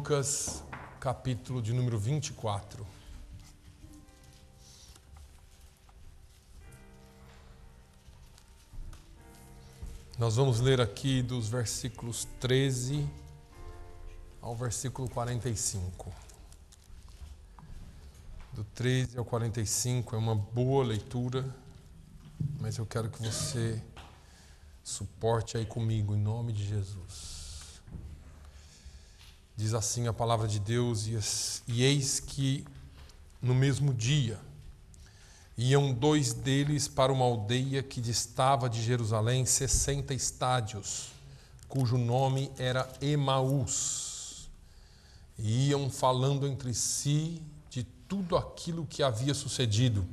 Lucas, capítulo de número 24. Nós vamos ler aqui dos versículos 13 ao versículo 45. Do 13 ao 45 é uma boa leitura, mas eu quero que você suporte aí comigo, em nome de Jesus. Diz assim a palavra de Deus: e eis que no mesmo dia iam dois deles para uma aldeia que distava de Jerusalém 60 estádios, cujo nome era Emaús. E iam falando entre si de tudo aquilo que havia sucedido.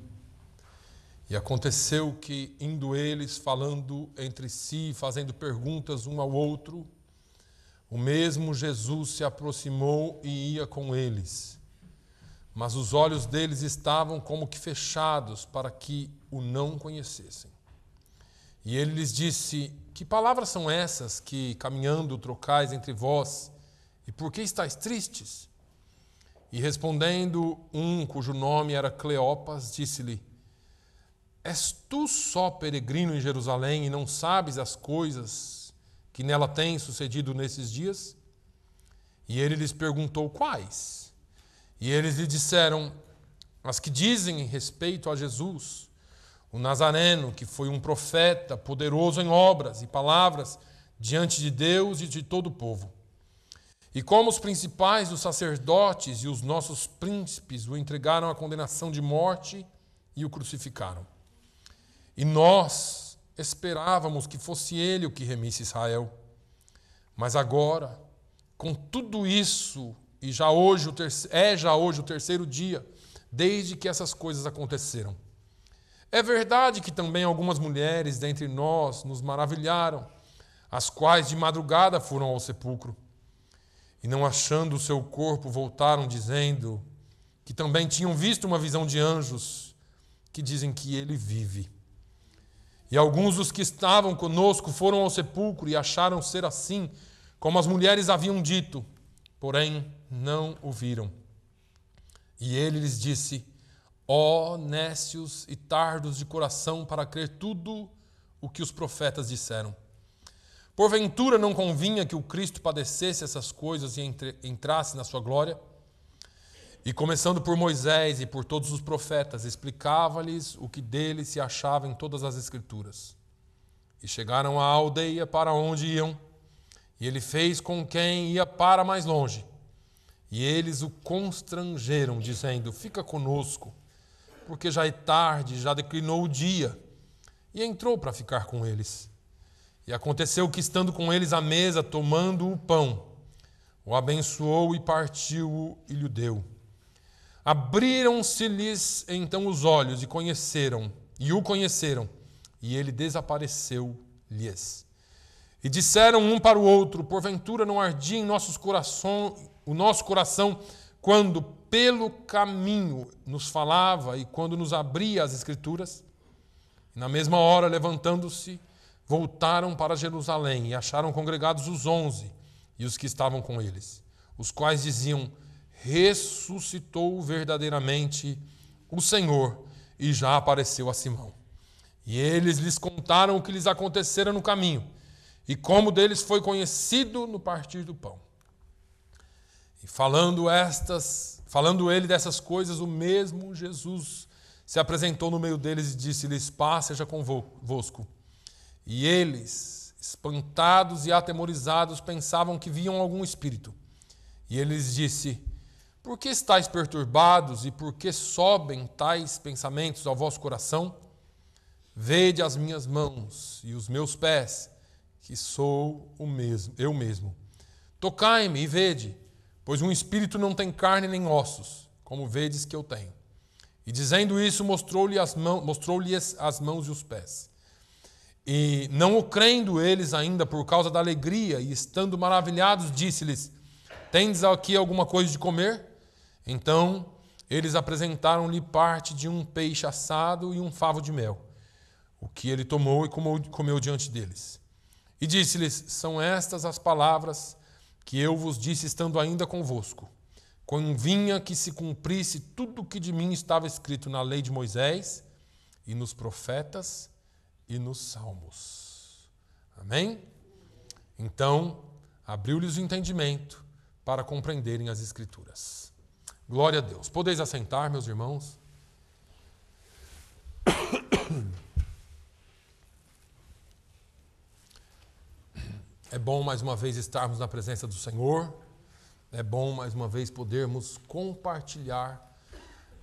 E aconteceu que, indo eles falando entre si, fazendo perguntas um ao outro, o mesmo Jesus se aproximou e ia com eles. Mas os olhos deles estavam como que fechados para que o não conhecessem. E ele lhes disse: que palavras são essas que, caminhando, trocais entre vós? E por que estáis tristes? E respondendo um, cujo nome era Cleopas, disse-lhe: és tu só peregrino em Jerusalém e não sabes as coisas que nela têm sucedido nesses dias? E ele lhes perguntou: quais? E eles lhe disseram: as que dizem respeito a Jesus, o Nazareno, que foi um profeta, poderoso em obras e palavras diante de Deus e de todo o povo. E como os principais dos sacerdotes e os nossos príncipes o entregaram à condenação de morte e o crucificaram. E nós esperávamos que fosse ele o que remisse Israel. Mas agora, com tudo isso, e já hoje o terceiro dia, desde que essas coisas aconteceram. É verdade que também algumas mulheres dentre nós nos maravilharam, as quais de madrugada foram ao sepulcro. E não achando o seu corpo, voltaram dizendo que também tinham visto uma visão de anjos, que dizem que ele vive. E alguns dos que estavam conosco foram ao sepulcro e acharam ser assim, como as mulheres haviam dito, porém não o viram. E ele lhes disse: ó nécios e tardos de coração para crer tudo o que os profetas disseram. Porventura não convinha que o Cristo padecesse essas coisas e entrasse na sua glória? E começando por Moisés e por todos os profetas, explicava-lhes o que dele se achava em todas as Escrituras. E chegaram à aldeia para onde iam, e ele fez com quem ia para mais longe. E eles o constrangeram, dizendo: fica conosco, porque já é tarde, já declinou o dia. E entrou para ficar com eles. E aconteceu que, estando com eles à mesa, tomando o pão, o abençoou e partiu-o e lhe deu. Abriram-se-lhes então os olhos e o conheceram, e ele desapareceu-lhes. E disseram um para o outro: porventura não ardia em o nosso coração quando pelo caminho nos falava e quando nos abria as Escrituras? E na mesma hora, levantando-se, voltaram para Jerusalém e acharam congregados os 11 e os que estavam com eles, os quais diziam: ressuscitou verdadeiramente o Senhor e já apareceu a Simão. E eles lhes contaram o que lhes acontecera no caminho e como deles foi conhecido no partir do pão. E falando ele dessas coisas, o mesmo Jesus se apresentou no meio deles e disse-lhes: paz seja convosco. E eles, espantados e atemorizados, pensavam que viam algum espírito. E ele lhes disse: por que estáis perturbados e por que sobem tais pensamentos ao vosso coração? Vede as minhas mãos e os meus pés, que sou eu mesmo. Tocai-me e vede, pois um espírito não tem carne nem ossos, como vedes que eu tenho. E dizendo isso, mostrou-lhes as mãos e os pés. E não o crendo eles ainda por causa da alegria, e estando maravilhados, disse-lhes: tendes aqui alguma coisa de comer? Então eles apresentaram-lhe parte de um peixe assado e um favo de mel, o que ele tomou e comeu diante deles. E disse-lhes: são estas as palavras que eu vos disse estando ainda convosco. Convinha que se cumprisse tudo o que de mim estava escrito na lei de Moisés e nos profetas e nos salmos. Amém? Então, abriu-lhes o entendimento para compreenderem as Escrituras. Glória a Deus. Podeis assentar, meus irmãos? É bom mais uma vez estarmos na presença do Senhor. É bom mais uma vez podermos compartilhar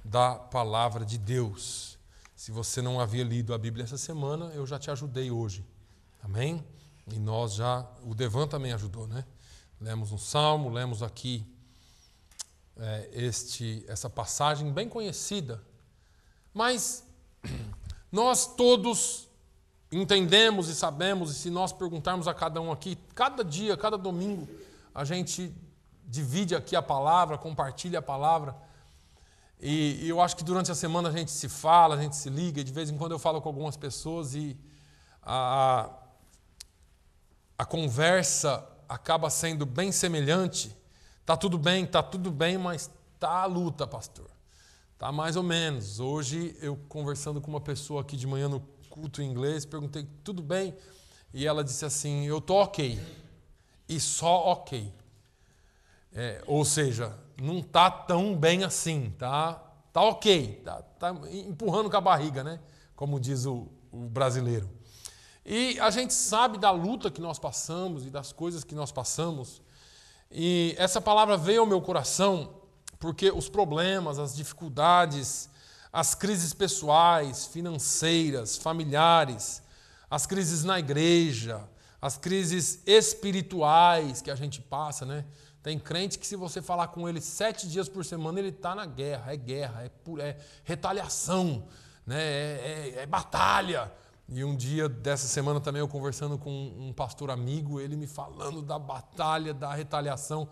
da palavra de Deus. Se você não havia lido a Bíblia essa semana, eu já te ajudei hoje. Amém? E o Devan também ajudou, né? Lemos um salmo, lemos aqui essa passagem bem conhecida. Mas nós todos entendemos e sabemos, e se nós perguntarmos a cada um aqui, cada dia, cada domingo, a gente divide aqui a palavra, compartilha a palavra. E eu acho que durante a semana a gente se fala, a gente se liga, e de vez em quando eu falo com algumas pessoas e a conversa acaba sendo bem semelhante. Tá tudo bem, mas tá a luta, pastor. Tá mais ou menos. Hoje eu conversando com uma pessoa aqui de manhã no culto em inglês, perguntei, tudo bem? E ela disse assim, eu tô ok. E só ok. Ou seja, não tá tão bem assim, tá ok. Tá empurrando com a barriga, né? Como diz o brasileiro. E a gente sabe da luta que nós passamos e das coisas que nós passamos. E essa palavra veio ao meu coração porque os problemas, as dificuldades, as crises pessoais, financeiras, familiares, as crises na igreja, as crises espirituais que a gente passa, né? Tem crente que se você falar com ele 7 dias por semana, ele está na guerra, é retaliação, né? É batalha. E um dia dessa semana também eu conversando com um pastor amigo, ele me falando da batalha, da retaliação.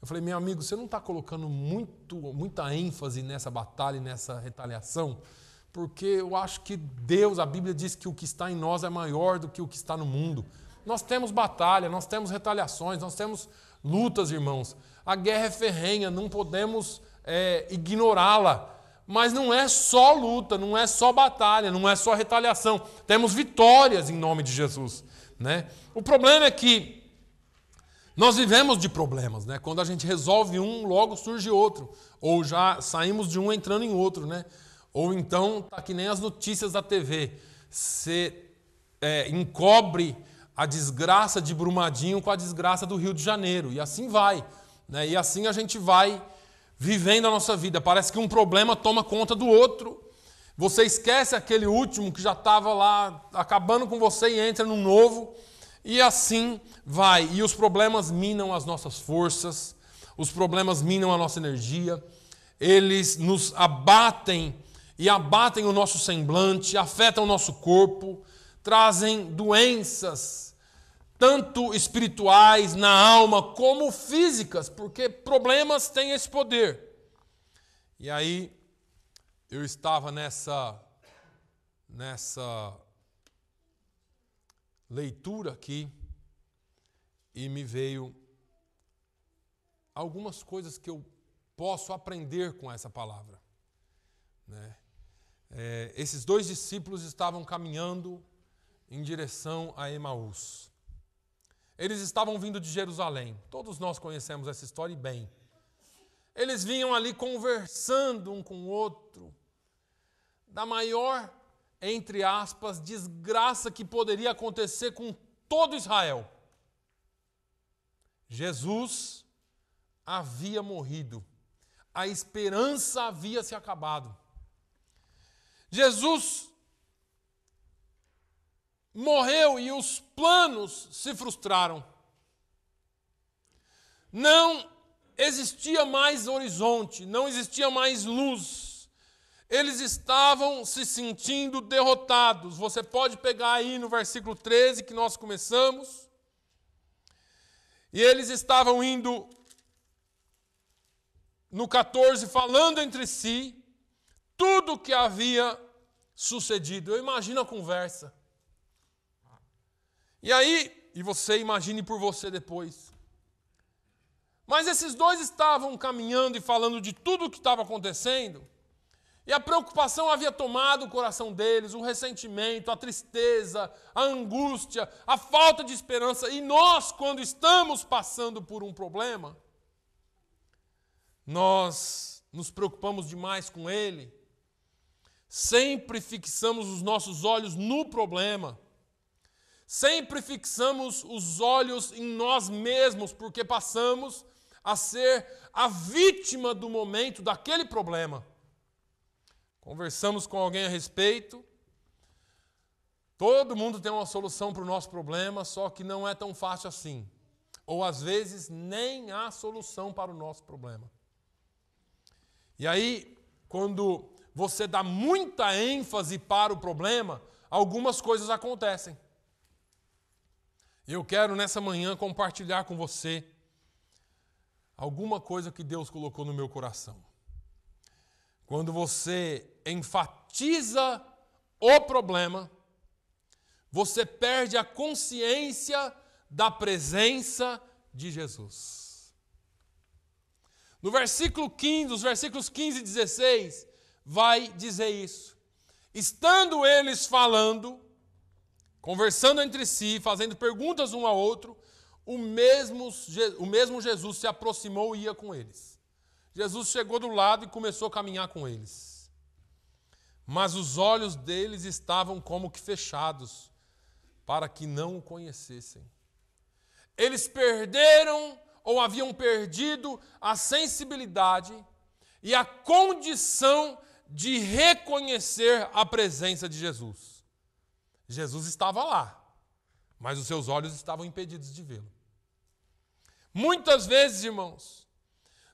Eu falei, meu amigo, você não está colocando muita ênfase nessa batalha e nessa retaliação? Porque eu acho que Deus, a Bíblia diz que o que está em nós é maior do que o que está no mundo. Nós temos batalha, nós temos retaliações, nós temos lutas, irmãos. A guerra é ferrenha, não podemos ignorá-la. Mas não é só luta, não é só batalha, não é só retaliação. Temos vitórias em nome de Jesus, né? O problema é que nós vivemos de problemas, né? Quando a gente resolve um, logo surge outro. Ou já saímos de um entrando em outro, né? Ou então, tá que nem as notícias da TV. Você encobre a desgraça de Brumadinho com a desgraça do Rio de Janeiro. E assim vai, né? E assim a gente vai vivendo a nossa vida. Parece que um problema toma conta do outro. Você esquece aquele último que já estava lá acabando com você e entra num novo. E assim vai. E os problemas minam as nossas forças. Os problemas minam a nossa energia. Eles nos abatem e abatem o nosso semblante, afetam o nosso corpo, trazem doenças tanto espirituais, na alma, como físicas, porque problemas têm esse poder. E aí, eu estava nessa leitura aqui, e me veio algumas coisas que eu posso aprender com essa palavra, né? Esses 2 discípulos estavam caminhando em direção a Emaús. Eles estavam vindo de Jerusalém. Todos nós conhecemos essa história bem. Eles vinham ali conversando um com o outro da maior, entre aspas, desgraça que poderia acontecer com todo Israel. Jesus havia morrido. A esperança havia se acabado. Jesus morreu e os planos se frustraram. Não existia mais horizonte, não existia mais luz. Eles estavam se sentindo derrotados. Você pode pegar aí no versículo 13 que nós começamos. E eles estavam indo no 14 falando entre si tudo o que havia sucedido. Eu imagino a conversa. E aí, e você imagine por você depois. Mas esses dois estavam caminhando e falando de tudo o que estava acontecendo, e a preocupação havia tomado o coração deles, o ressentimento, a tristeza, a angústia, a falta de esperança. E nós, quando estamos passando por um problema, nós nos preocupamos demais com ele, sempre fixamos os nossos olhos no problema, sempre fixamos os olhos em nós mesmos, porque passamos a ser a vítima do momento, daquele problema. Conversamos com alguém a respeito, todo mundo tem uma solução para o nosso problema, só que não é tão fácil assim. Ou às vezes nem há solução para o nosso problema. E aí, quando você dá muita ênfase para o problema, algumas coisas acontecem. Eu quero nessa manhã compartilhar com você alguma coisa que Deus colocou no meu coração. Quando você enfatiza o problema, você perde a consciência da presença de Jesus. No versículo 15, os versículos 15 e 16, vai dizer isso. Estando eles falando, conversando entre si, fazendo perguntas um ao outro, o mesmo Jesus se aproximou e ia com eles. Jesus chegou do lado e começou a caminhar com eles. Mas os olhos deles estavam como que fechados, para que não o conhecessem. Eles perderam ou haviam perdido a sensibilidade e a condição de reconhecer a presença de Jesus. Jesus estava lá, mas os seus olhos estavam impedidos de vê-lo. Muitas vezes, irmãos,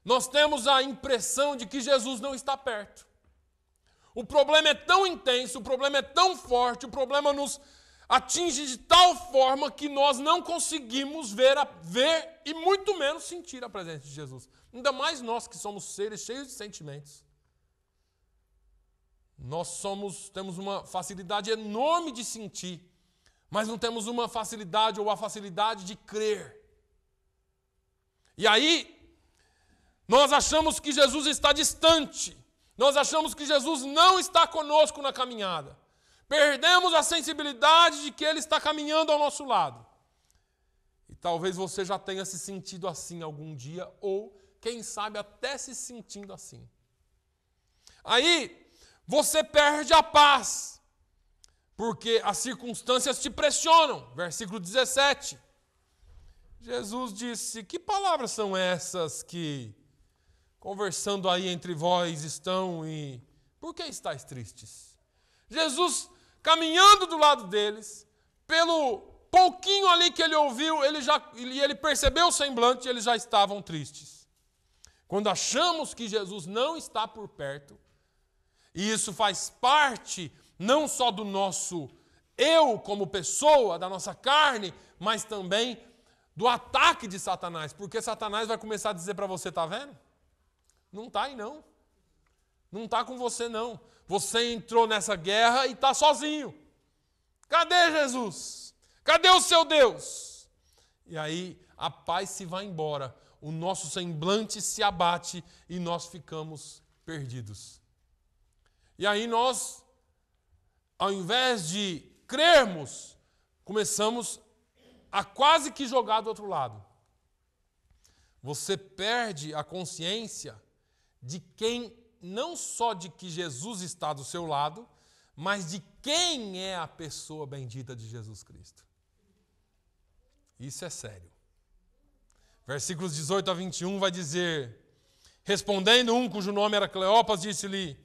nós temos a impressão de que Jesus não está perto. O problema é tão intenso, o problema é tão forte, o problema nos atinge de tal forma que nós não conseguimos ver e muito menos sentir a presença de Jesus. Ainda mais nós que somos seres cheios de sentimentos. Nós temos uma facilidade enorme de sentir, mas não temos uma facilidade ou a facilidade de crer. E aí, nós achamos que Jesus está distante. Nós achamos que Jesus não está conosco na caminhada. Perdemos a sensibilidade de que Ele está caminhando ao nosso lado. E talvez você já tenha se sentido assim algum dia, ou, quem sabe, até se sentindo assim. Aí, você perde a paz, porque as circunstâncias te pressionam. Versículo 17. Jesus disse: que palavras são essas que, conversando aí entre vós, estão e por que estáis tristes? Jesus, caminhando do lado deles, pelo pouquinho ali que ele ouviu, ele percebeu o semblante, eles já estavam tristes. Quando achamos que Jesus não está por perto, e isso faz parte não só do nosso eu como pessoa, da nossa carne, mas também do ataque de Satanás, porque Satanás vai começar a dizer para você: está vendo? Não está aí não. Não está com você não. Você entrou nessa guerra e está sozinho. Cadê Jesus? Cadê o seu Deus? E aí a paz se vai embora, o nosso semblante se abate e nós ficamos perdidos. E aí nós, ao invés de crermos, começamos a quase que jogar do outro lado. Você perde a consciência de quem, não só de que Jesus está do seu lado, mas de quem é a pessoa bendita de Jesus Cristo. Isso é sério. Versículos 18 a 21 vai dizer: respondendo um cujo nome era Cleopas, disse-lhe: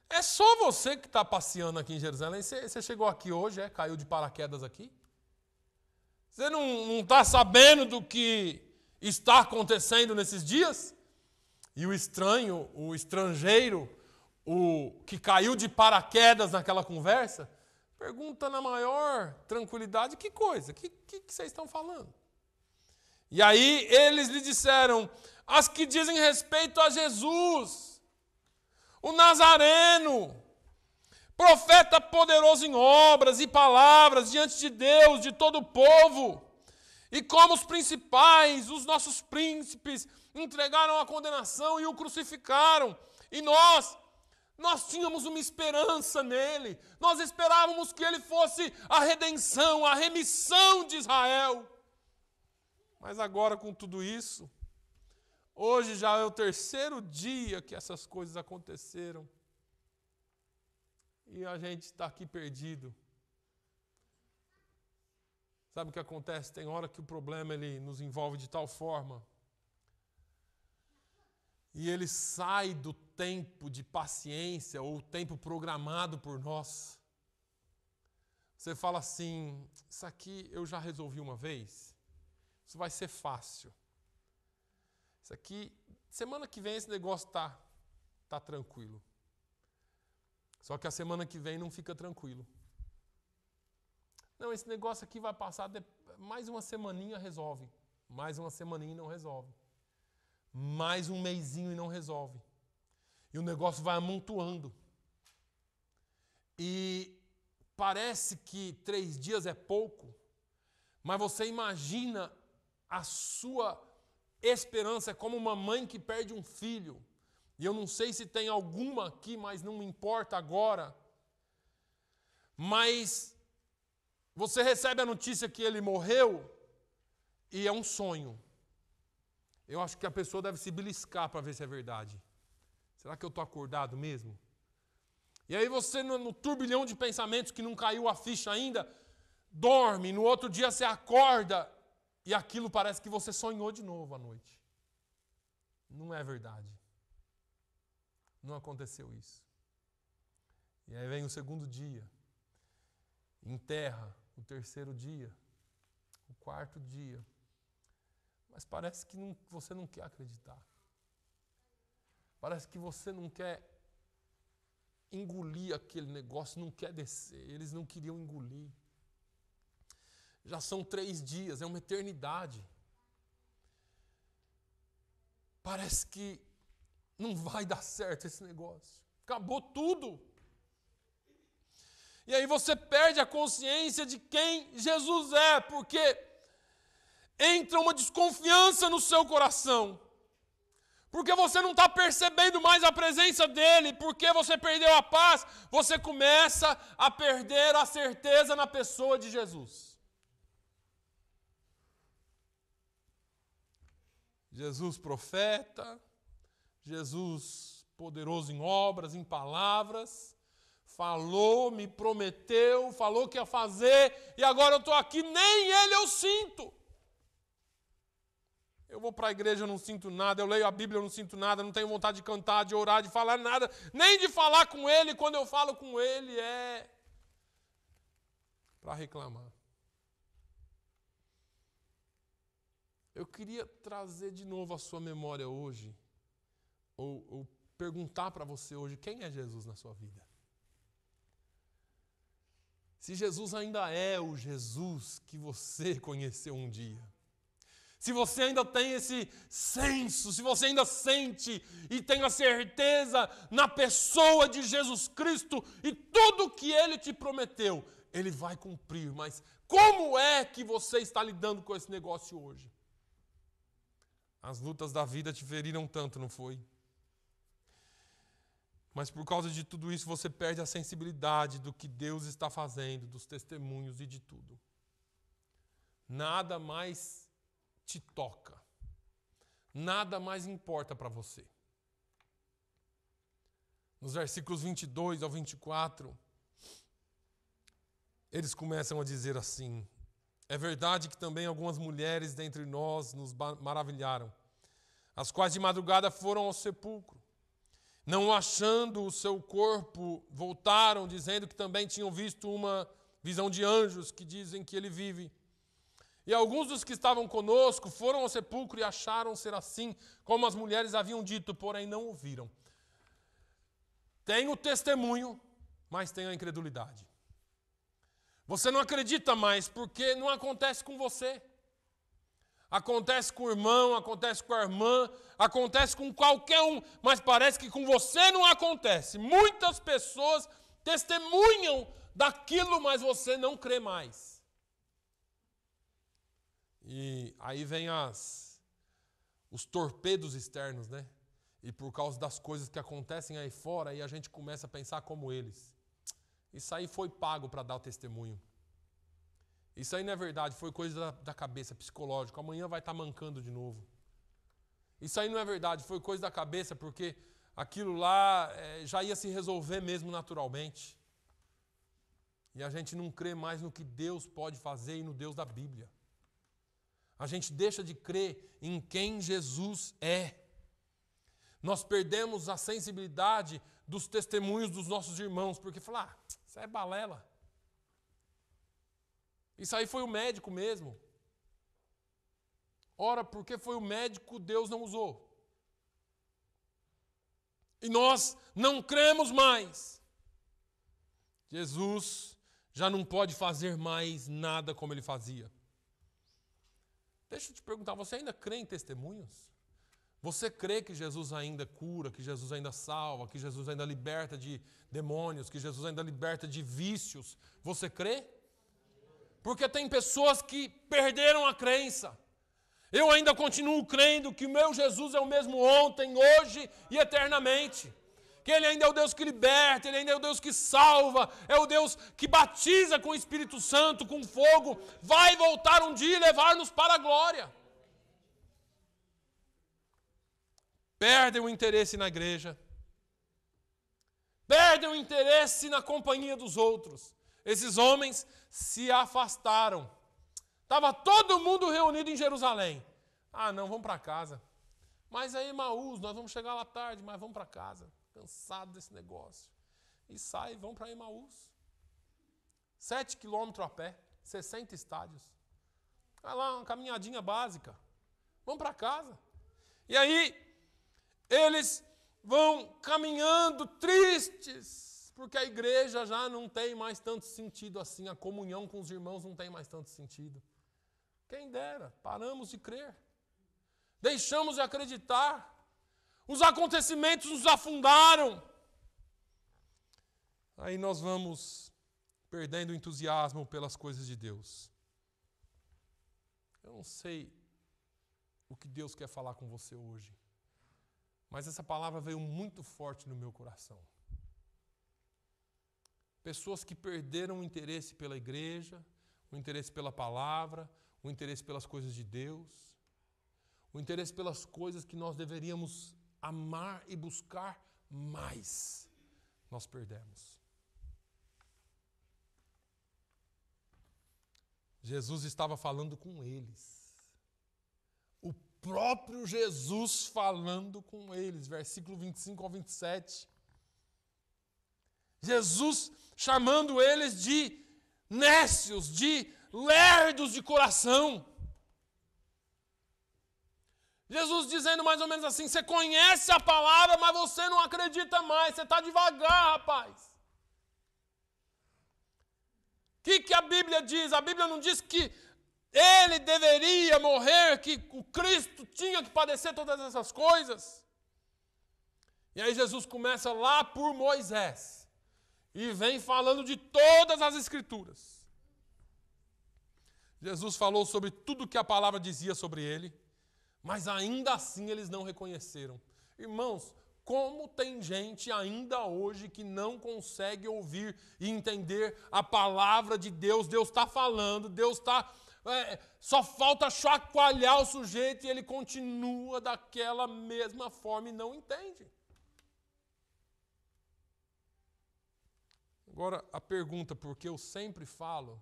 é só você que está passeando aqui em Jerusalém? Você chegou aqui hoje, caiu de paraquedas aqui? Você não está sabendo do que está acontecendo nesses dias? E o estranho, o estrangeiro, o que caiu de paraquedas naquela conversa, pergunta na maior tranquilidade: que coisa? O que vocês estão falando? E aí eles lhe disseram: as que dizem respeito a Jesus, o Nazareno, profeta poderoso em obras e palavras diante de Deus, de todo o povo. E como os principais, os nossos príncipes, entregaram a condenação e o crucificaram. E nós tínhamos uma esperança nele. Nós esperávamos que ele fosse a redenção, a remissão de Israel. Mas agora, com tudo isso, hoje já é o terceiro dia que essas coisas aconteceram. E a gente está aqui perdido. Sabe o que acontece? Tem hora que o problema ele nos envolve de tal forma e ele sai do tempo de paciência ou o tempo programado por nós. Você fala assim, isso aqui eu já resolvi uma vez, isso vai ser fácil. Isso aqui, semana que vem esse negócio tá tranquilo. Só que a semana que vem não fica tranquilo. Não, esse negócio aqui vai passar, mais uma semaninha resolve. Mais uma semaninha e não resolve. Mais um mesinho e não resolve. E o negócio vai amontoando. E parece que 3 dias é pouco, mas você imagina a sua esperança, é como uma mãe que perde um filho. E eu não sei se tem alguma aqui, mas não me importa agora. Mas você recebe a notícia que ele morreu e é um sonho. Eu acho que a pessoa deve se beliscar para ver se é verdade. Será que eu estou acordado mesmo? E aí você, no turbilhão de pensamentos que não caiu a ficha ainda, dorme, no outro dia você acorda e aquilo parece que você sonhou de novo à noite. Não é verdade. Não aconteceu isso. E aí vem o segundo dia. Enterra o terceiro dia, o quarto dia. Mas parece que você não quer acreditar. Parece que você não quer engolir aquele negócio, não quer descer. Eles não queriam engolir. Já são 3 dias, é uma eternidade. Parece que não vai dar certo esse negócio. Acabou tudo. E aí você perde a consciência de quem Jesus é, porque entra uma desconfiança no seu coração. Porque você não está percebendo mais a presença dele, porque você perdeu a paz, você começa a perder a certeza na pessoa de Jesus. Jesus profeta, Jesus poderoso em obras, em palavras, falou, me prometeu, falou que ia fazer, e agora eu estou aqui, nem ele eu sinto. Eu vou para a igreja, eu não sinto nada, eu leio a Bíblia, eu não sinto nada, não tenho vontade de cantar, de orar, de falar nada, nem de falar com ele, quando eu falo com ele é para reclamar. Eu queria trazer de novo a sua memória hoje, ou perguntar para você hoje, quem é Jesus na sua vida? Se Jesus ainda é o Jesus que você conheceu um dia. Se você ainda tem esse senso, se você ainda sente e tem a certeza na pessoa de Jesus Cristo e tudo que Ele te prometeu, Ele vai cumprir. Mas como é que você está lidando com esse negócio hoje? As lutas da vida te feriram tanto, não foi? Mas por causa de tudo isso, você perde a sensibilidade do que Deus está fazendo, dos testemunhos e de tudo. Nada mais te toca. Nada mais importa para você. Nos versículos 22 ao 24, eles começam a dizer assim: é verdade que também algumas mulheres dentre nós nos maravilharam, as quais de madrugada foram ao sepulcro. Não achando o seu corpo, voltaram, dizendo que também tinham visto uma visão de anjos que dizem que ele vive. E alguns dos que estavam conosco foram ao sepulcro e acharam ser assim, como as mulheres haviam dito, porém não ouviram. Tem o testemunho, mas tem a incredulidade. Você não acredita mais porque não acontece com você. Acontece com o irmão, acontece com a irmã, acontece com qualquer um, mas parece que com você não acontece. Muitas pessoas testemunham daquilo, mas você não crê mais. E aí vem os torpedos externos, né? E por causa das coisas que acontecem aí fora, aí a gente começa a pensar como eles. Isso aí foi pago para dar o testemunho. Isso aí não é verdade, foi coisa da cabeça, psicológico. Amanhã vai estar mancando de novo. Isso aí não é verdade, foi coisa da cabeça, porque aquilo lá já ia se resolver mesmo naturalmente. E a gente não crê mais no que Deus pode fazer e no Deus da Bíblia. A gente deixa de crer em quem Jesus é. Nós perdemos a sensibilidade dos testemunhos dos nossos irmãos, porque falar, isso é balela. Isso aí foi o médico mesmo. Ora, porque foi o médico, Deus não usou. E nós não cremos mais. Jesus já não pode fazer mais nada como ele fazia. Deixa eu te perguntar, você ainda crê em testemunhos? Você crê que Jesus ainda cura, que Jesus ainda salva, que Jesus ainda liberta de demônios, que Jesus ainda liberta de vícios? Você crê? Porque tem pessoas que perderam a crença. Eu ainda continuo crendo que o meu Jesus é o mesmo ontem, hoje e eternamente. Que Ele ainda é o Deus que liberta, Ele ainda é o Deus que salva, é o Deus que batiza com o Espírito Santo, com fogo, vai voltar um dia e levar-nos para a glória. Perdem o interesse na igreja, perdem o interesse na companhia dos outros. Esses homens se afastaram. Estava todo mundo reunido em Jerusalém. Ah, não, vamos para casa. Mas aí, Emaús, nós vamos chegar lá tarde, mas vamos para casa. Cansado desse negócio. E sai, vão para Emaús. 7 quilômetros a pé, 60 estádios. Vai lá, uma caminhadinha básica. Vamos para casa. E aí, eles vão caminhando tristes, porque a igreja já não tem mais tanto sentido assim, a comunhão com os irmãos não tem mais tanto sentido. Quem dera, paramos de crer, deixamos de acreditar, os acontecimentos nos afundaram. Aí nós vamos perdendo o entusiasmo pelas coisas de Deus. Eu não sei o que Deus quer falar com você hoje, mas essa palavra veio muito forte no meu coração. Pessoas que perderam o interesse pela igreja, o interesse pela palavra, o interesse pelas coisas de Deus, o interesse pelas coisas que nós deveríamos amar e buscar mais, nós perdemos. Jesus estava falando com eles. O próprio Jesus falando com eles, versículo 25 ao 27. Jesus chamando eles de nécios, de lerdos de coração. Jesus dizendo mais ou menos assim, você conhece a palavra, mas você não acredita mais, você está devagar, rapaz. O que a Bíblia diz? A Bíblia não diz que Ele deveria morrer, que o Cristo tinha que padecer todas essas coisas. E aí Jesus começa lá por Moisés e vem falando de todas as Escrituras. Jesus falou sobre tudo que a palavra dizia sobre ele, mas ainda assim eles não reconheceram. Irmãos, como tem gente ainda hoje que não consegue ouvir e entender a palavra de Deus? Deus está falando, Deus está... só falta chacoalhar o sujeito e ele continua daquela mesma forma e não entende. Agora, a pergunta, porque eu sempre falo,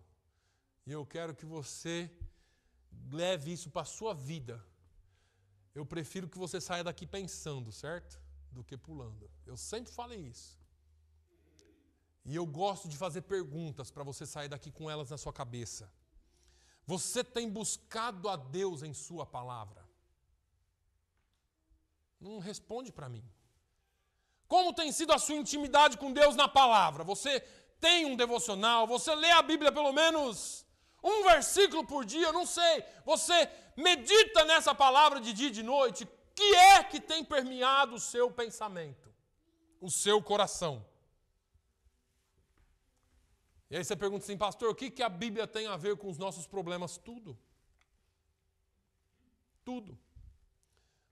e eu quero que você leve isso para a sua vida. Eu prefiro que você saia daqui pensando, certo? Do que pulando. Eu sempre falei isso. E eu gosto de fazer perguntas para você sair daqui com elas na sua cabeça. Você tem buscado a Deus em sua palavra? Não responde para mim. Como tem sido a sua intimidade com Deus na palavra? Você tem um devocional? Você lê a Bíblia pelo menos um versículo por dia? Eu não sei. Você medita nessa palavra de dia e de noite? O que é que tem permeado o seu pensamento? O seu coração? E aí você pergunta assim, pastor, o que a Bíblia tem a ver com os nossos problemas? Tudo. tudo.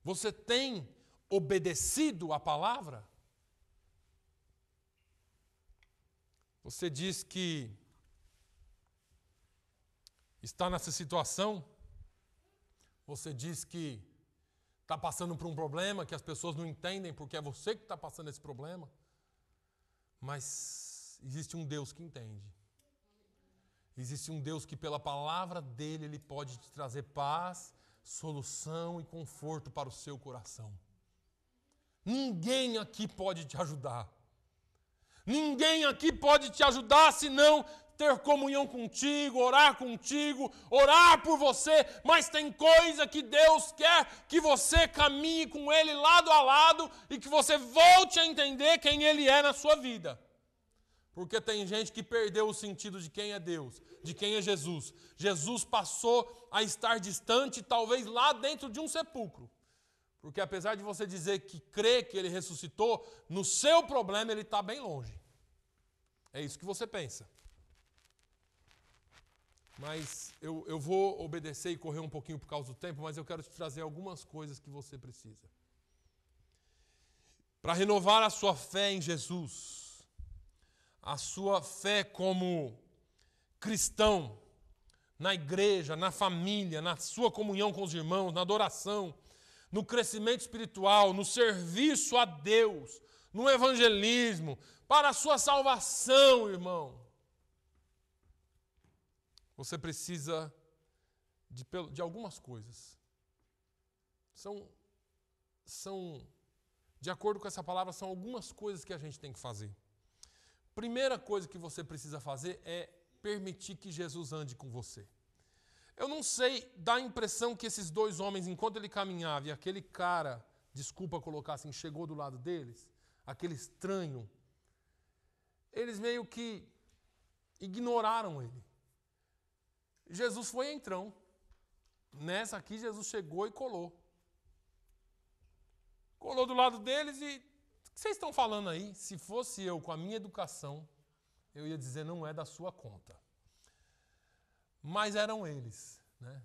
Você tem obedecido a palavra? Você diz que está nessa situação? Você diz que está passando por um problema, que as pessoas não entendem porque é você que está passando esse problema? Mas existe um Deus que entende. Existe um Deus que pela palavra dele, ele pode te trazer paz, solução e conforto para o seu coração. Ninguém aqui pode te ajudar. Ninguém aqui pode te ajudar senão ter comunhão contigo, orar por você, mas tem coisa que Deus quer que você caminhe com Ele lado a lado e que você volte a entender quem Ele é na sua vida. Porque tem gente que perdeu o sentido de quem é Deus, de quem é Jesus. Jesus passou a estar distante, talvez lá dentro de um sepulcro. Porque apesar de você dizer que crê que Ele ressuscitou, no seu problema Ele está bem longe. É isso que você pensa. Mas eu vou obedecer e correr um pouquinho por causa do tempo, mas eu quero te trazer algumas coisas que você precisa. Para renovar a sua fé em Jesus, a sua fé como cristão, na igreja, na família, na sua comunhão com os irmãos, na adoração, no crescimento espiritual, no serviço a Deus, no evangelismo, para a sua salvação, irmão. Você precisa de algumas coisas. De acordo com essa palavra, são algumas coisas que a gente tem que fazer. Primeira coisa que você precisa fazer é permitir que Jesus ande com você. Eu não sei, dá a impressão que esses dois homens, enquanto ele caminhava e aquele cara, desculpa colocar assim, chegou do lado deles, aquele estranho, eles meio que ignoraram ele. Jesus foi entrão. Nessa aqui, Jesus chegou e colou. Colou do lado deles e... O que vocês estão falando aí? Se fosse eu com a minha educação, eu ia dizer, não é da sua conta. Mas eram eles, né?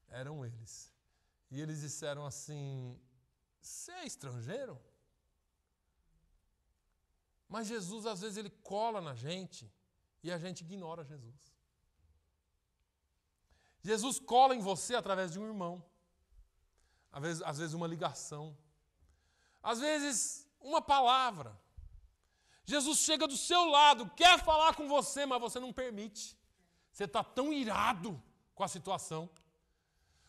Eram eles. E eles disseram assim, você é estrangeiro? Mas Jesus, às vezes, ele cola na gente e a gente ignora Jesus. Jesus cola em você através de um irmão. Às vezes uma ligação. Às vezes uma palavra. Jesus chega do seu lado, quer falar com você, mas você não permite. Você está tão irado com a situação.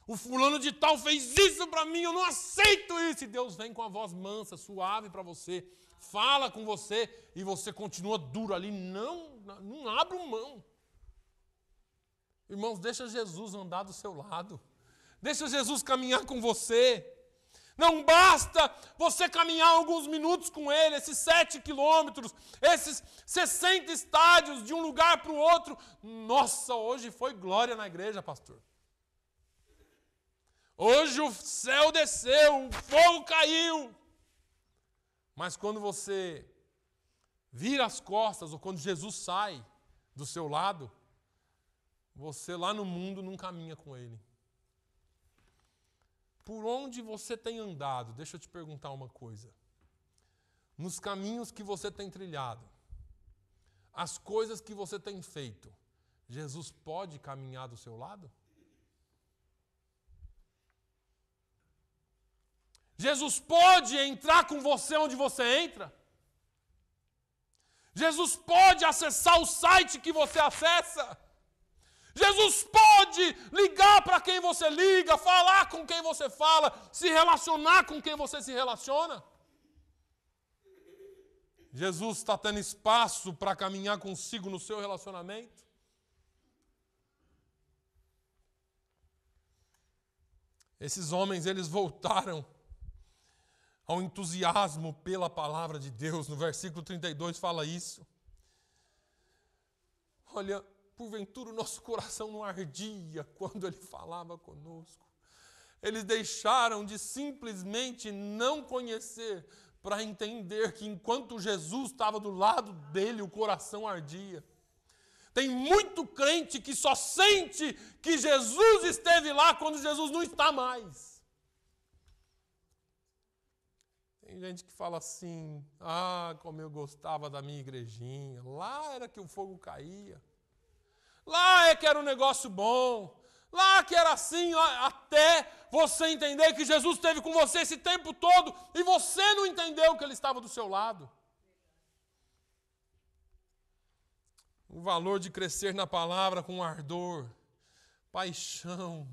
O fulano de tal fez isso para mim, eu não aceito isso. E Deus vem com a voz mansa, suave para você, fala com você e você continua duro ali. Não abre mão. Irmãos, deixa Jesus andar do seu lado. Deixa Jesus caminhar com você. Não basta você caminhar alguns minutos com Ele, esses 7 quilômetros, esses 60 estádios de um lugar para o outro. Nossa, hoje foi glória na igreja, pastor. Hoje o céu desceu, o fogo caiu. Mas quando você vira as costas, ou quando Jesus sai do seu lado, você lá no mundo não caminha com Ele. Por onde você tem andado? Deixa eu te perguntar uma coisa. Nos caminhos que você tem trilhado, as coisas que você tem feito, Jesus pode caminhar do seu lado? Jesus pode entrar com você onde você entra? Jesus pode acessar o site que você acessa? Jesus pode ligar para quem você liga, falar com quem você fala, se relacionar com quem você se relaciona. Jesus está tendo espaço para caminhar consigo no seu relacionamento. Esses homens, eles voltaram ao entusiasmo pela palavra de Deus. No versículo 32 fala isso. Olha, porventura o nosso coração não ardia quando Ele falava conosco. Eles deixaram de simplesmente não conhecer para entender que enquanto Jesus estava do lado dele, o coração ardia. Tem muito crente que só sente que Jesus esteve lá quando Jesus não está mais. Tem gente que fala assim, como eu gostava da minha igrejinha, lá era que o fogo caía, lá é que era um negócio bom, lá que era assim, até você entender que Jesus esteve com você esse tempo todo e você não entendeu que Ele estava do seu lado. O valor de crescer na palavra com ardor, paixão,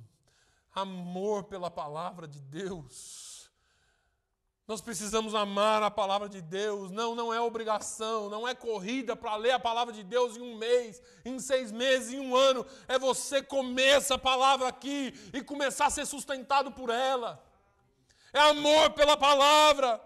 amor pela palavra de Deus. Nós precisamos amar a palavra de Deus. Não é obrigação, não é corrida para ler a palavra de Deus em um mês, em 6 meses, em um ano. É você comer essa palavra aqui e começar a ser sustentado por ela. É amor pela palavra.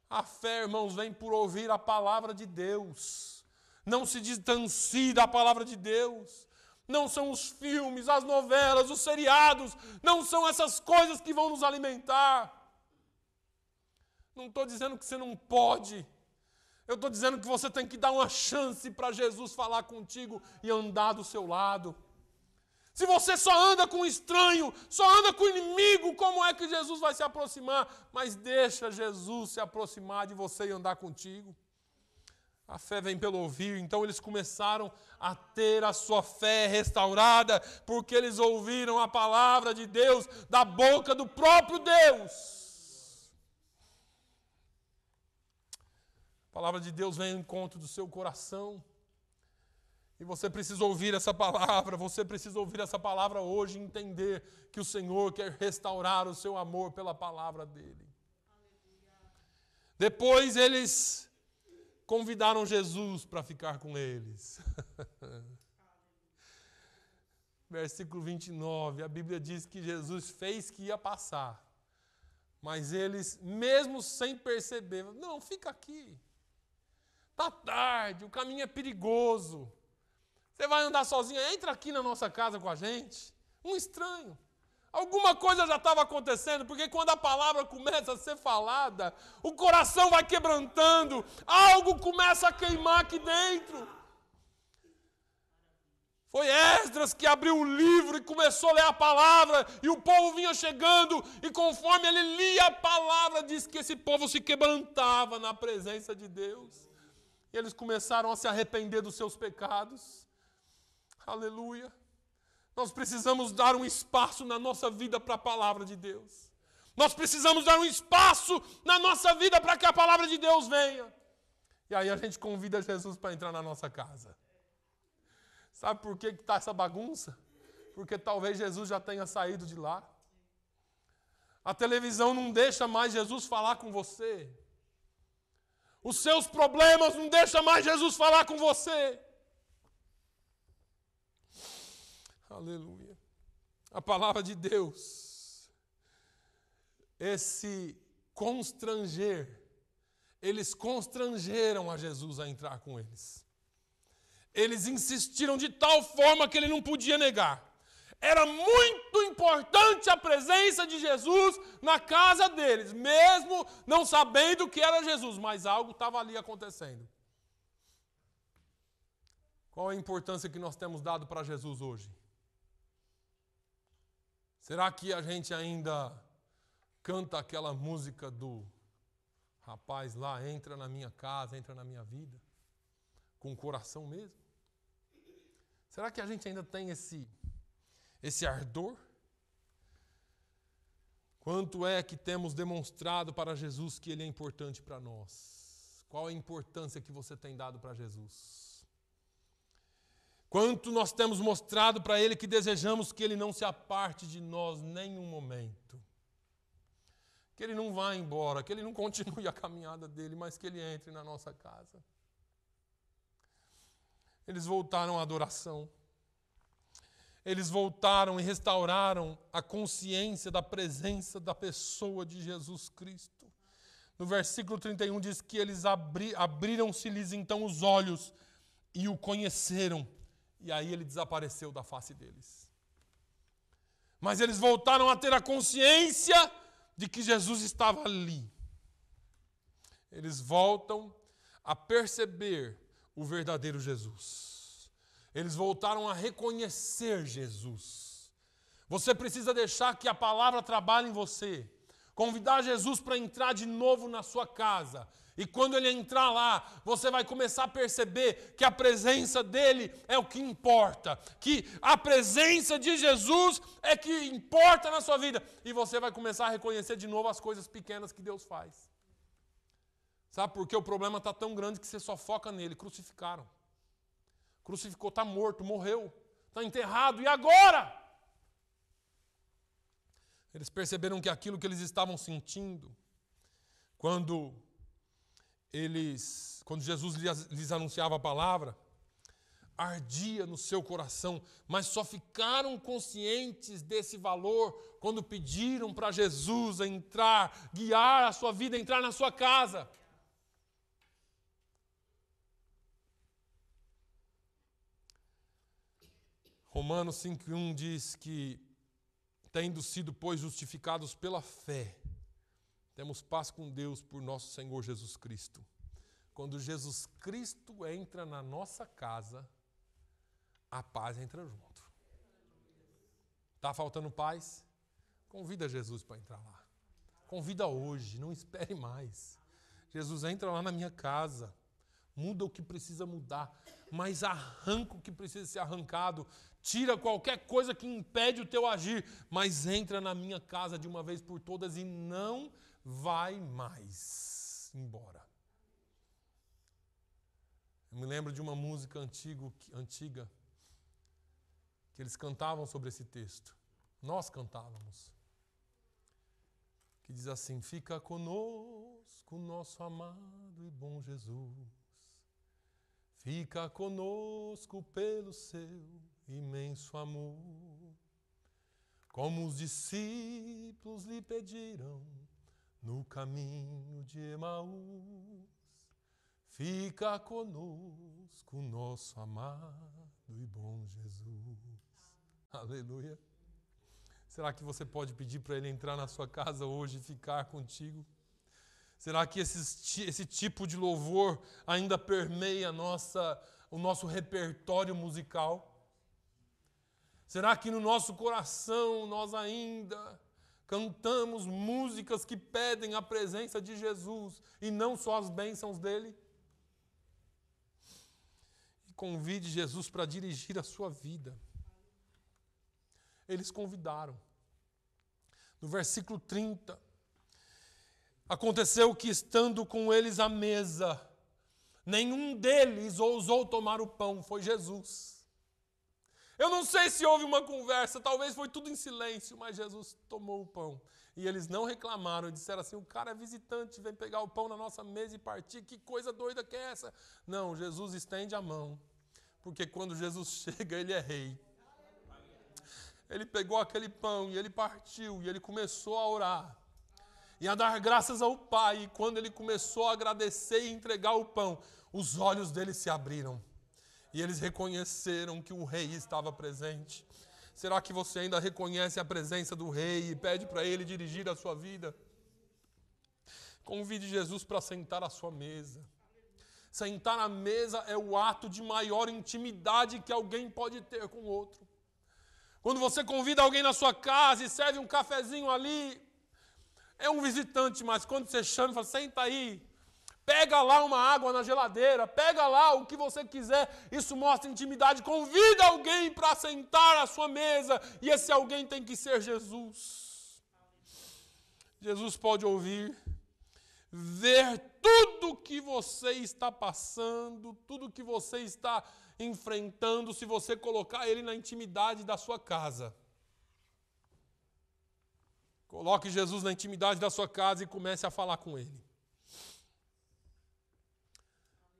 A fé, irmãos, vem por ouvir a palavra de Deus. Não se distancie da palavra de Deus. Não são os filmes, as novelas, os seriados, não são essas coisas que vão nos alimentar. Não estou dizendo que você não pode. Eu estou dizendo que você tem que dar uma chance para Jesus falar contigo e andar do seu lado. Se você só anda com estranho, só anda com inimigo, como é que Jesus vai se aproximar? Mas deixa Jesus se aproximar de você e andar contigo. A fé vem pelo ouvir, então eles começaram a ter a sua fé restaurada, porque eles ouviram a palavra de Deus da boca do próprio Deus. A palavra de Deus vem ao encontro do seu coração, e você precisa ouvir essa palavra, você precisa ouvir essa palavra hoje e entender que o Senhor quer restaurar o seu amor pela palavra dEle. Depois eles convidaram Jesus para ficar com eles. Versículo 29, a Bíblia diz que Jesus fez que ia passar. Mas eles, mesmo sem perceber, não, fica aqui. Está tarde, o caminho é perigoso. Você vai andar sozinho, entra aqui na nossa casa com a gente. Um estranho. Alguma coisa já estava acontecendo, porque quando a palavra começa a ser falada, o coração vai quebrantando, algo começa a queimar aqui dentro. Foi Esdras que abriu o livro e começou a ler a palavra, e o povo vinha chegando, e conforme ele lia a palavra, diz que esse povo se quebrantava na presença de Deus. E eles começaram a se arrepender dos seus pecados. Aleluia. Nós precisamos dar um espaço na nossa vida para a palavra de Deus. Nós precisamos dar um espaço na nossa vida para que a palavra de Deus venha. E aí a gente convida Jesus para entrar na nossa casa. Sabe por que está essa bagunça? Porque talvez Jesus já tenha saído de lá. A televisão não deixa mais Jesus falar com você. Os seus problemas não deixam mais Jesus falar com você. Aleluia. A palavra de Deus, esse constranger, eles constrangeram a Jesus a entrar com eles. Eles insistiram de tal forma que ele não podia negar. Era muito importante a presença de Jesus na casa deles, mesmo não sabendo que era Jesus, mas algo estava ali acontecendo. Qual a importância que nós temos dado para Jesus hoje? Será que a gente ainda canta aquela música do rapaz lá, entra na minha casa, entra na minha vida, com o coração mesmo? Será que a gente ainda tem esse ardor? Quanto é que temos demonstrado para Jesus que Ele é importante para nós? Qual a importância que você tem dado para Jesus? Quanto nós temos mostrado para Ele que desejamos que Ele não se aparte de nós nem um momento. Que Ele não vá embora, que Ele não continue a caminhada dEle, mas que Ele entre na nossa casa. Eles voltaram à adoração. Eles voltaram e restauraram a consciência da presença da pessoa de Jesus Cristo. No versículo 31 diz que eles abriram-se-lhes então os olhos e o conheceram. E aí ele desapareceu da face deles. Mas eles voltaram a ter a consciência de que Jesus estava ali. Eles voltam a perceber o verdadeiro Jesus. Eles voltaram a reconhecer Jesus. Você precisa deixar que a palavra trabalhe em você. Convidar Jesus para entrar de novo na sua casa. E quando ele entrar lá, você vai começar a perceber que a presença dele é o que importa. Que a presença de Jesus é que importa na sua vida. E você vai começar a reconhecer de novo as coisas pequenas que Deus faz. Sabe por que o problema está tão grande que você só foca nele? Crucificaram. Crucificou, está morto, morreu, está enterrado. E agora? Eles perceberam que aquilo que eles estavam sentindo, quando Jesus lhes anunciava a palavra, ardia no seu coração, mas só ficaram conscientes desse valor quando pediram para Jesus entrar, guiar a sua vida, entrar na sua casa. Romanos 5:1 diz que, tendo sido, pois, justificados pela fé, temos paz com Deus por nosso Senhor Jesus Cristo. Quando Jesus Cristo entra na nossa casa, a paz entra junto. Está faltando paz? Convida Jesus para entrar lá. Convida hoje, não espere mais. Jesus entra lá na minha casa. Muda o que precisa mudar, mas arranca o que precisa ser arrancado. Tira qualquer coisa que impede o teu agir, mas entra na minha casa de uma vez por todas e não vai mais embora. Eu me lembro de uma música antiga que eles cantavam sobre esse texto. Nós cantávamos. Que diz assim: fica conosco, nosso amado e bom Jesus. Fica conosco pelo seu imenso amor, como os discípulos lhe pediram no caminho de Emaús. Fica conosco, nosso amado e bom Jesus. Aleluia. Será que você pode pedir para ele entrar na sua casa hoje e ficar contigo? Será que esse tipo de louvor ainda permeia o nosso repertório musical? Será que no nosso coração nós ainda cantamos músicas que pedem a presença de Jesus e não só as bênçãos dele? E convide Jesus para dirigir a sua vida. Eles convidaram. No versículo 30, aconteceu que, estando com eles à mesa, nenhum deles ousou tomar o pão, foi Jesus. Eu não sei se houve uma conversa, talvez foi tudo em silêncio, mas Jesus tomou o pão. E eles não reclamaram, disseram assim: o cara é visitante, vem pegar o pão na nossa mesa e partir, que coisa doida que é essa? Não, Jesus estende a mão, porque quando Jesus chega, ele é rei. Ele pegou aquele pão e ele partiu, e ele começou a orar e a dar graças ao Pai. E quando ele começou a agradecer e entregar o pão, os olhos deles se abriram. E eles reconheceram que o rei estava presente. Será que você ainda reconhece a presença do rei e pede para ele dirigir a sua vida? Convide Jesus para sentar à sua mesa. Sentar à mesa é o ato de maior intimidade que alguém pode ter com o outro. Quando você convida alguém na sua casa e serve um cafezinho ali, é um visitante, mas quando você chama e fala: senta aí, pega lá uma água na geladeira, pega lá o que você quiser, isso mostra intimidade. Convida alguém para sentar à sua mesa, e esse alguém tem que ser Jesus. Jesus pode ouvir, ver tudo que você está passando, tudo que você está enfrentando, se você colocar ele na intimidade da sua casa. Coloque Jesus na intimidade da sua casa e comece a falar com ele.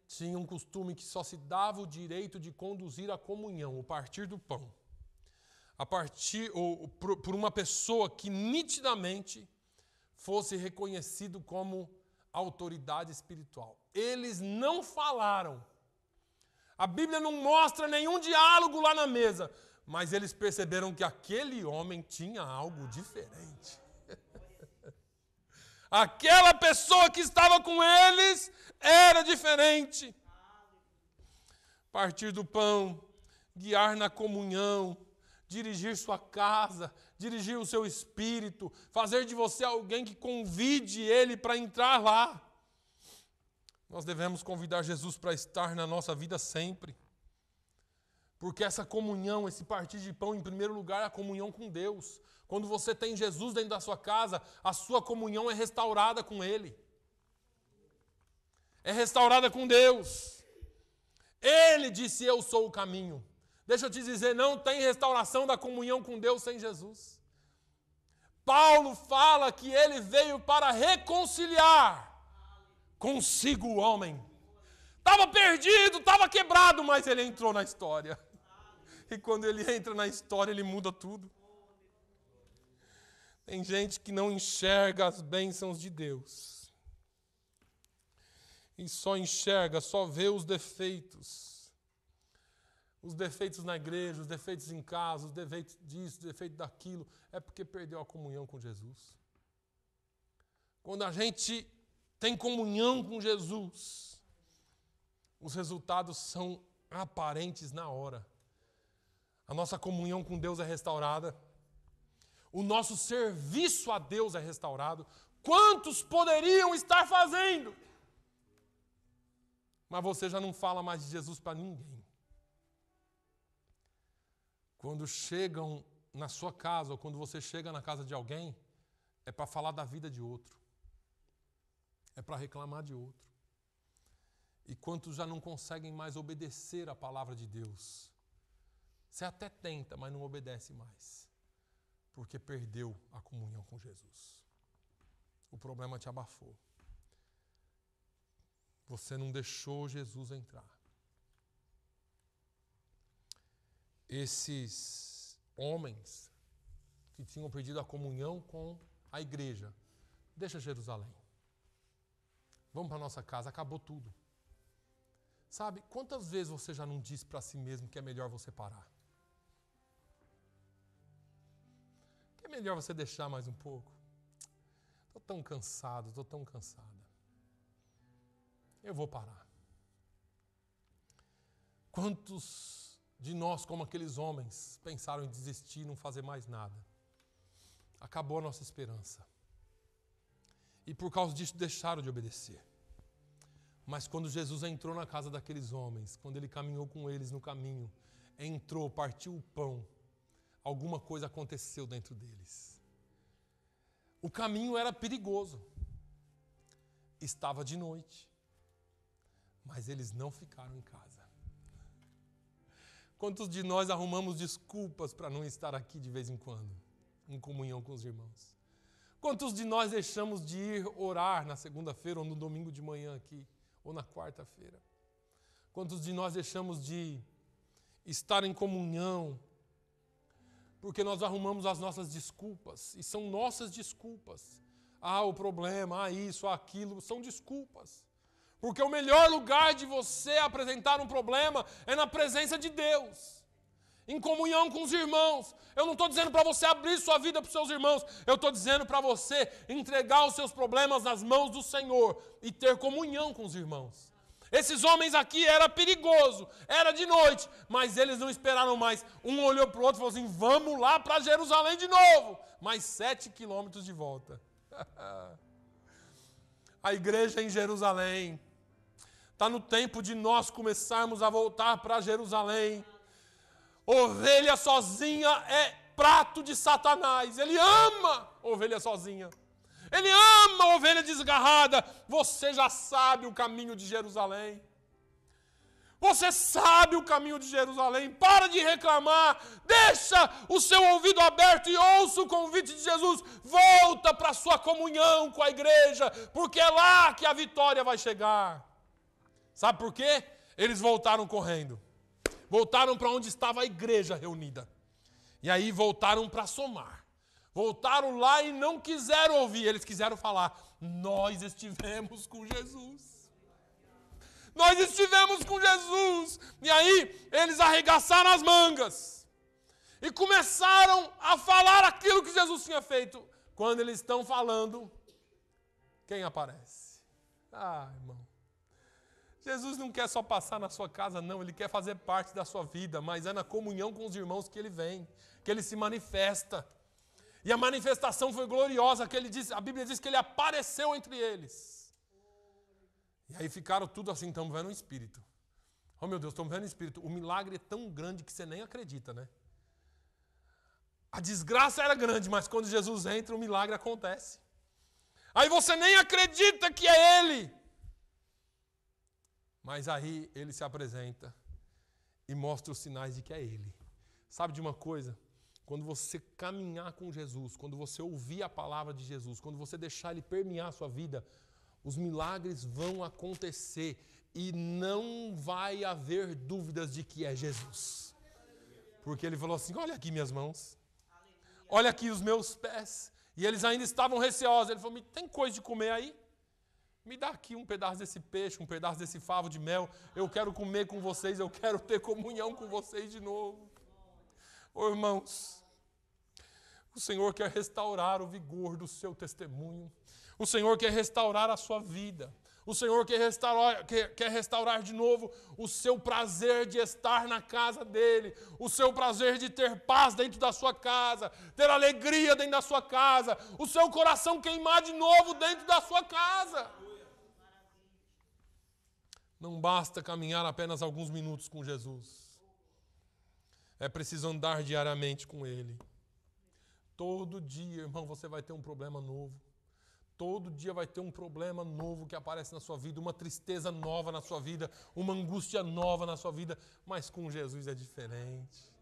Tinha um costume que só se dava o direito de conduzir a comunhão, o partir do pão, por uma pessoa que nitidamente fosse reconhecido como autoridade espiritual. Eles não falaram. A Bíblia não mostra nenhum diálogo lá na mesa, mas eles perceberam que aquele homem tinha algo diferente. Aquela pessoa que estava com eles era diferente. partir do pão, guiar na comunhão, dirigir sua casa, dirigir o seu espírito, fazer de você alguém que convide ele para entrar lá. Nós devemos convidar Jesus para estar na nossa vida sempre. Porque essa comunhão, esse partir de pão, em primeiro lugar, é a comunhão com Deus. Quando você tem Jesus dentro da sua casa, a sua comunhão é restaurada com Ele. É restaurada com Deus. Ele disse, eu sou o caminho. Deixa eu te dizer, não tem restauração da comunhão com Deus sem Jesus. Paulo fala que ele veio para reconciliar consigo o homem. Estava perdido, estava quebrado, mas ele entrou na história. E quando ele entra na história, ele muda tudo. Tem gente que não enxerga as bênçãos de Deus. E só enxerga, só vê os defeitos. Os defeitos na igreja, os defeitos em casa, os defeitos disso, os defeitos daquilo. É porque perdeu a comunhão com Jesus. Quando a gente tem comunhão com Jesus, os resultados são aparentes na hora. A nossa comunhão com Deus é restaurada. O nosso serviço a Deus é restaurado. Quantos poderiam estar fazendo? Mas você já não fala mais de Jesus para ninguém. Quando chegam na sua casa, ou quando você chega na casa de alguém, é para falar da vida de outro. É para reclamar de outro. E quantos já não conseguem mais obedecer a palavra de Deus? Você até tenta, mas não obedece mais. Porque perdeu a comunhão com Jesus. O problema te abafou. Você não deixou Jesus entrar. Esses homens que tinham perdido a comunhão com a igreja, deixa Jerusalém. Vamos para a nossa casa, acabou tudo. Sabe, quantas vezes você já não disse para si mesmo que é melhor você parar? Que é melhor você deixar mais um pouco? Estou tão cansado, estou tão cansada. Eu vou parar. Quantos de nós, como aqueles homens, pensaram em desistir, não fazer mais nada? Acabou a nossa esperança. E por causa disso deixaram de obedecer. Mas quando Jesus entrou na casa daqueles homens, quando ele caminhou com eles no caminho, entrou, partiu o pão, alguma coisa aconteceu dentro deles. O caminho era perigoso. Estava de noite. Mas eles não ficaram em casa. Quantos de nós arrumamos desculpas para não estar aqui de vez em quando, em comunhão com os irmãos? Quantos de nós deixamos de ir orar na segunda-feira ou no domingo de manhã aqui, ou na quarta-feira? Quantos de nós deixamos de estar em comunhão porque nós arrumamos as nossas desculpas, e são nossas desculpas. O problema, isso, aquilo, são desculpas. Porque o melhor lugar de você apresentar um problema é na presença de Deus, em comunhão com os irmãos. Eu não estou dizendo para você abrir sua vida para os seus irmãos, eu estou dizendo para você entregar os seus problemas nas mãos do Senhor e ter comunhão com os irmãos. Esses homens aqui era perigoso, era de noite, mas eles não esperaram mais. Um olhou para o outro e falou assim: vamos lá para Jerusalém de novo. Mais 7 quilômetros de volta. A igreja em Jerusalém. Está no tempo de nós começarmos a voltar para Jerusalém. Ovelha sozinha é prato de Satanás. Ele ama ovelha sozinha. Ele ama ovelha desgarrada. Você já sabe o caminho de Jerusalém. Você sabe o caminho de Jerusalém. Para de reclamar. Deixa o seu ouvido aberto e ouça o convite de Jesus. Volta para a sua comunhão com a igreja, porque é lá que a vitória vai chegar. Sabe por quê? Eles voltaram correndo. Voltaram para onde estava a igreja reunida. E aí voltaram para somar. Voltaram lá e não quiseram ouvir. Eles quiseram falar: nós estivemos com Jesus. Nós estivemos com Jesus. E aí eles arregaçaram as mangas. E começaram a falar aquilo que Jesus tinha feito. Quando eles estão falando, quem aparece? Irmão. Jesus não quer só passar na sua casa, não. Ele quer fazer parte da sua vida, mas é na comunhão com os irmãos que ele vem, que ele se manifesta. E a manifestação foi gloriosa, que ele diz, a Bíblia diz que ele apareceu entre eles. E aí ficaram tudo assim, estamos vendo um espírito. Oh meu Deus, estamos vendo um espírito. O milagre é tão grande que você nem acredita, né? A desgraça era grande, mas quando Jesus entra, o milagre acontece. Aí você nem acredita que é ele. Mas aí ele se apresenta e mostra os sinais de que é ele. Sabe de uma coisa? Quando você caminhar com Jesus, quando você ouvir a palavra de Jesus, quando você deixar ele permear a sua vida, os milagres vão acontecer e não vai haver dúvidas de que é Jesus. Porque ele falou assim, olha aqui minhas mãos, olha aqui os meus pés. E eles ainda estavam receosos. Ele falou, tem coisa de comer aí? Me dá aqui um pedaço desse peixe, um pedaço desse favo de mel. Eu quero comer com vocês, eu quero ter comunhão com vocês de novo. Ô irmãos, o Senhor quer restaurar o vigor do seu testemunho. O Senhor quer restaurar a sua vida. O Senhor quer restaurar de novo o seu prazer de estar na casa dEle. O seu prazer de ter paz dentro da sua casa. Ter alegria dentro da sua casa. O seu coração queimar de novo dentro da sua casa. Não basta caminhar apenas alguns minutos com Jesus. É preciso andar diariamente com Ele. Todo dia, irmão, você vai ter um problema novo. Todo dia vai ter um problema novo que aparece na sua vida, uma tristeza nova na sua vida, uma angústia nova na sua vida, mas com Jesus é diferente.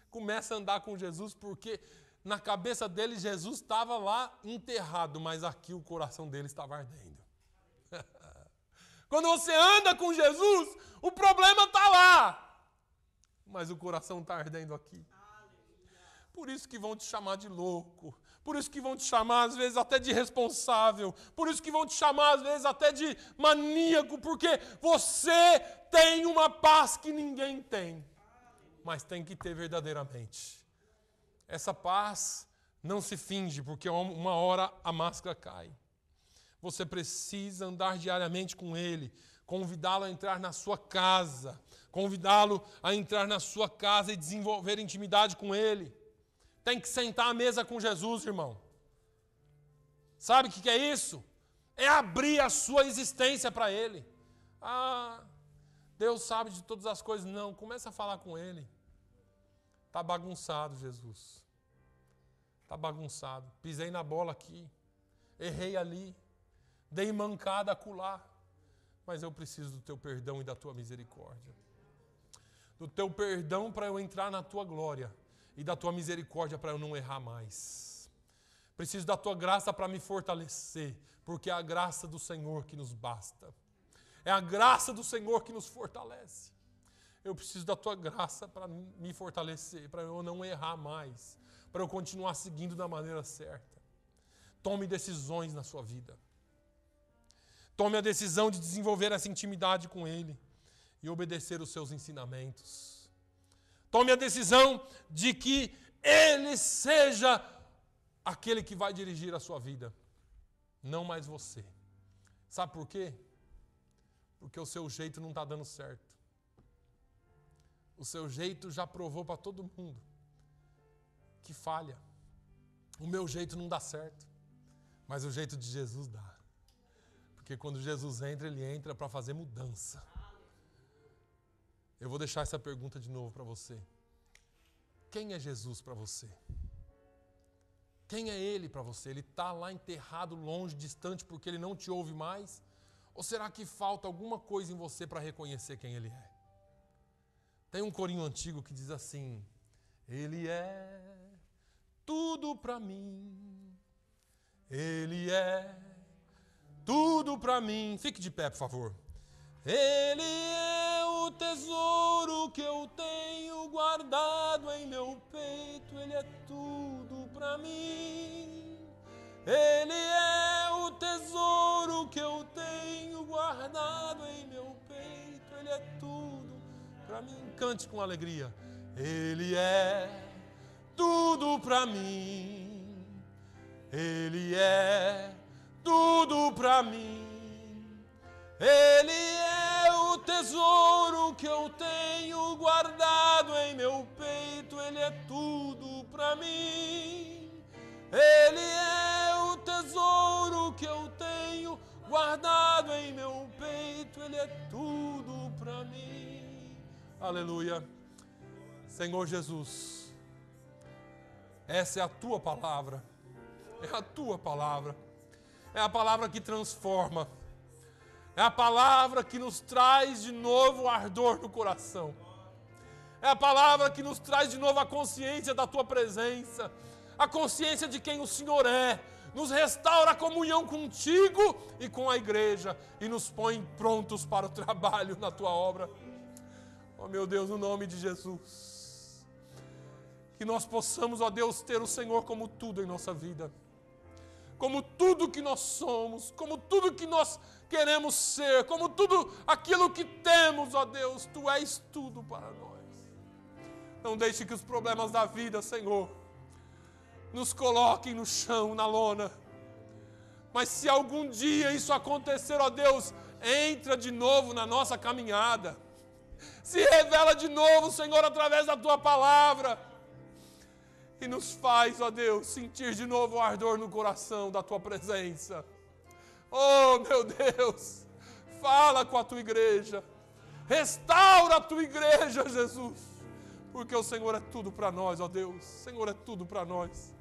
Começa a andar com Jesus porque na cabeça dele Jesus estava lá enterrado, mas aqui o coração dele estava ardendo. Quando você anda com Jesus, o problema está lá, mas o coração está ardendo aqui. Por isso que vão te chamar de louco. Por isso que vão te chamar, às vezes, até de irresponsável. Por isso que vão te chamar, às vezes, até de maníaco. Porque você tem uma paz que ninguém tem. Mas tem que ter verdadeiramente. Essa paz não se finge, porque uma hora a máscara cai. Você precisa andar diariamente com Ele. Convidá-lo a entrar na sua casa. Convidá-lo a entrar na sua casa e desenvolver intimidade com Ele. Tem que sentar à mesa com Jesus, irmão. Sabe o que é isso? É abrir a sua existência para Ele. Ah, Deus sabe de todas as coisas. Não, começa a falar com Ele. Está bagunçado, Jesus. Está bagunçado. Pisei na bola aqui. Errei ali. Dei mancada acolá. Mas eu preciso do teu perdão e da tua misericórdia. Do teu perdão para eu entrar na tua glória. E da tua misericórdia para eu não errar mais. Preciso da tua graça para me fortalecer, porque é a graça do Senhor que nos basta. É a graça do Senhor que nos fortalece. Eu preciso da tua graça para me fortalecer, para eu não errar mais, para eu continuar seguindo da maneira certa. Tome decisões na sua vida. Tome a decisão de desenvolver essa intimidade com Ele e obedecer os seus ensinamentos. Tome a decisão de que Ele seja aquele que vai dirigir a sua vida, não mais você. Sabe por quê? Porque o seu jeito não está dando certo. O seu jeito já provou para todo mundo que falha. O meu jeito não dá certo, mas o jeito de Jesus dá. Porque quando Jesus entra, Ele entra para fazer mudança. Eu vou deixar essa pergunta de novo para você. Quem é Jesus para você? Quem é Ele para você? Ele está lá enterrado, longe, distante, porque Ele não te ouve mais? Ou será que falta alguma coisa em você para reconhecer quem Ele é? Tem um corinho antigo que diz assim: Ele é tudo para mim. Ele é tudo para mim. Fique de pé, por favor. Ele é o tesouro que eu tenho guardado em meu peito. Ele é tudo para mim. Ele é o tesouro que eu tenho guardado em meu peito. Ele é tudo para mim. Cante com alegria. Ele é tudo para mim. Ele é tudo para mim. Ele é tesouro que eu tenho guardado em meu peito, Ele é tudo para mim. Ele é o tesouro que eu tenho guardado em meu peito, Ele é tudo para mim. Aleluia. Senhor Jesus, essa é a Tua palavra, é a Tua palavra, é a palavra que transforma, é a palavra que nos traz de novo ardor no coração, é a palavra que nos traz de novo a consciência da Tua presença, a consciência de quem o Senhor é, nos restaura a comunhão contigo e com a igreja e nos põe prontos para o trabalho na Tua obra. Oh meu Deus, no nome de Jesus, que nós possamos, ó Deus, ter o Senhor como tudo em nossa vida, como tudo que nós somos, como tudo que nós queremos ser, como tudo aquilo que temos, ó Deus, Tu és tudo para nós. Não deixe que os problemas da vida, Senhor, nos coloquem no chão, na lona. Mas se algum dia isso acontecer, ó Deus, entra de novo na nossa caminhada. Se revela de novo, Senhor, através da Tua palavra. E nos faz, ó Deus, sentir de novo o ardor no coração da Tua presença. Oh, meu Deus, fala com a Tua igreja. Restaura a Tua igreja, Jesus. Porque o Senhor é tudo para nós, ó Deus. O Senhor é tudo para nós.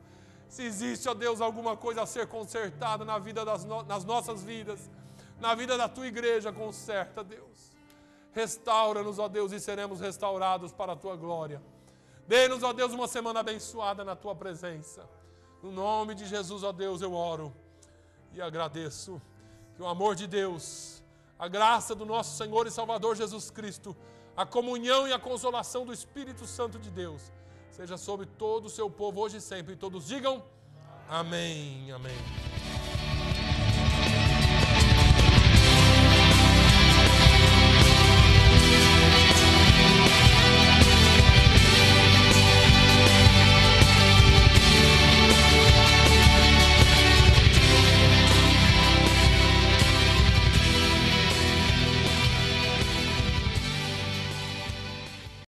Se existe, ó Deus, alguma coisa a ser consertada na vida nas nossas vidas, na vida da Tua igreja, conserta, Deus. Restaura-nos, ó Deus, e seremos restaurados para a Tua glória. Dê-nos, ó Deus, uma semana abençoada na Tua presença. No nome de Jesus, ó Deus, eu oro e agradeço. Que o amor de Deus, a graça do nosso Senhor e Salvador Jesus Cristo, a comunhão e a consolação do Espírito Santo de Deus, seja sobre todo o seu povo hoje e sempre. E todos digam amém, amém.